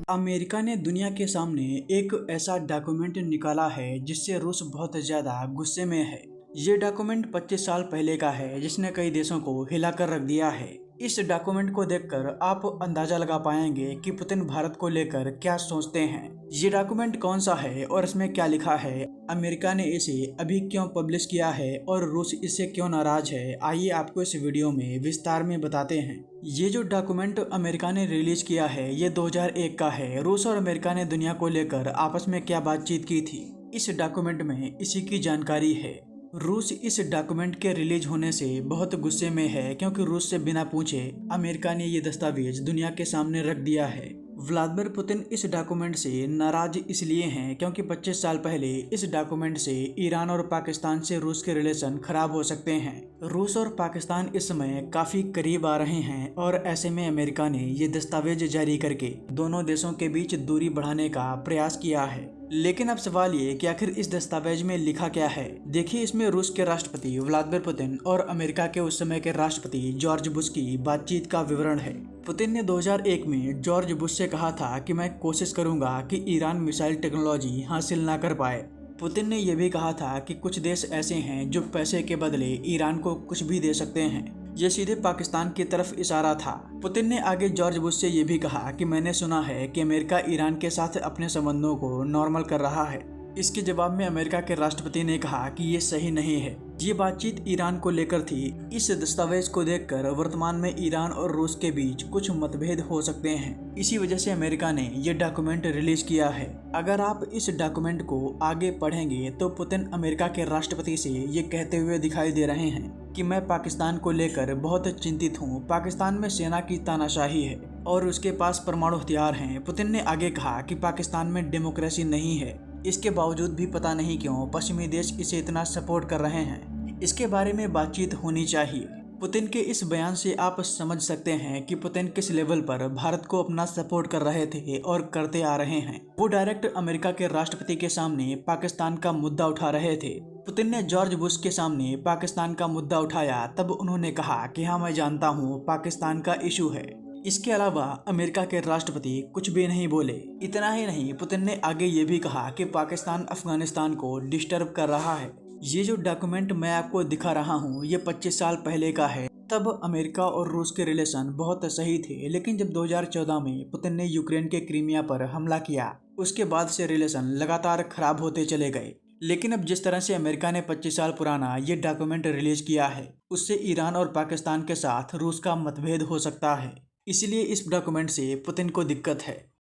America ने दुनिया के सामने एक ऐसा डॉक्यूमेंट निकाला है जिससे रूस बहुत ज़्यादा गुस्से में है। ये डॉक्यूमेंट 25 साल पहले का है जिसने कई देशों को हिलाकर रख दिया है। इस डॉक्यूमेंट को देखकर आप अंदाजा लगा पाएंगे कि पुतिन भारत को लेकर क्या सोचते हैं। ये डॉक्यूमेंट कौन सा है और इसमें क्या लिखा है, अमेरिका ने इसे अभी क्यों पब्लिश किया है और रूस इससे क्यों नाराज है, आइए आपको इस वीडियो में विस्तार में बताते हैं। ये जो डॉक्यूमेंट अमेरिका ने रिलीज किया है ये 2001 का है। रूस और अमेरिका ने दुनिया को लेकर आपस में क्या बातचीत की थी, इस डॉक्यूमेंट में इसी की जानकारी है। रूस इस डॉक्यूमेंट के रिलीज होने से बहुत गुस्से में है क्योंकि रूस से बिना पूछे अमेरिका ने ये दस्तावेज दुनिया के सामने रख दिया है। व्लादिमीर पुतिन इस डॉक्यूमेंट से नाराज इसलिए हैं क्योंकि 25 साल पहले इस डॉक्यूमेंट से ईरान और पाकिस्तान से रूस के रिलेशन खराब हो सकते हैं। रूस और पाकिस्तान इस समय काफी करीब आ रहे हैं और ऐसे में अमेरिका ने ये दस्तावेज जारी करके दोनों देशों के बीच दूरी बढ़ाने का प्रयास किया है। लेकिन अब सवाल ये कि आखिर इस दस्तावेज में लिखा क्या है। देखिए, इसमें रूस के राष्ट्रपति व्लादिमीर पुतिन और अमेरिका के उस समय के राष्ट्रपति जॉर्ज बुश की बातचीत का विवरण है। पुतिन ने 2001 में जॉर्ज बुश से कहा था कि मैं कोशिश करूंगा कि ईरान मिसाइल टेक्नोलॉजी हासिल ना कर पाए। पुतिन ने यह भी कहा था कि कुछ देश ऐसे हैं जो पैसे के बदले ईरान को कुछ भी दे सकते हैं। ये सीधे पाकिस्तान की तरफ इशारा था। पुतिन ने आगे जॉर्ज बुश से यह भी कहा कि मैंने सुना है कि अमेरिका ईरान के साथ अपने संबंधों को नॉर्मल कर रहा है। इसके जवाब में अमेरिका के राष्ट्रपति ने कहा कि ये सही नहीं है। ये बातचीत ईरान को लेकर थी। इस दस्तावेज को देखकर वर्तमान में ईरान और रूस के बीच कुछ मतभेद हो सकते हैं। इसी वजह से अमेरिका ने ये डॉक्यूमेंट रिलीज किया है। अगर आप इस डॉक्यूमेंट को आगे पढ़ेंगे तो पुतिन अमेरिका के राष्ट्रपति से ये कहते हुए दिखाई दे रहे हैं कि मैं पाकिस्तान को लेकर बहुत चिंतित हूँ। पाकिस्तान में सेना की तानाशाही है और उसके पास परमाणु हथियार हैं। पुतिन ने आगे कहा कि पाकिस्तान में डेमोक्रेसी नहीं है। इसके बावजूद भी पता नहीं क्यों पश्चिमी देश इसे इतना सपोर्ट कर रहे हैं। इसके बारे में बातचीत होनी चाहिए। पुतिन के इस बयान से आप समझ सकते हैं कि पुतिन किस लेवल पर भारत को अपना सपोर्ट कर रहे थे और करते आ रहे हैं। वो डायरेक्ट अमेरिका के राष्ट्रपति के सामने पाकिस्तान का मुद्दा उठा रहे थे। पुतिन ने जॉर्ज बुश के सामने पाकिस्तान का मुद्दा उठाया तब उन्होंने कहा कि हाँ, मैं जानता हूँ पाकिस्तान का इशू है। इसके अलावा अमेरिका के राष्ट्रपति कुछ भी नहीं बोले। इतना ही नहीं, पुतिन ने आगे ये भी कहा कि पाकिस्तान अफगानिस्तान को डिस्टर्ब कर रहा है। ये जो डॉक्यूमेंट मैं आपको दिखा रहा हूँ ये 25 साल पहले का है। तब अमेरिका और रूस के रिलेशन बहुत सही थे, लेकिन जब 2014 में पुतिन ने यूक्रेन के क्रीमिया पर हमला किया उसके बाद से रिलेशन लगातार खराब होते चले गए। लेकिन अब जिस तरह से अमेरिका ने 25 साल पुराना ये डॉक्यूमेंट रिलीज किया है उससे ईरान और पाकिस्तान के साथ रूस का मतभेद हो सकता है। इसलिए इस डॉक्यूमेंट से पुतिन को दिक्कत है।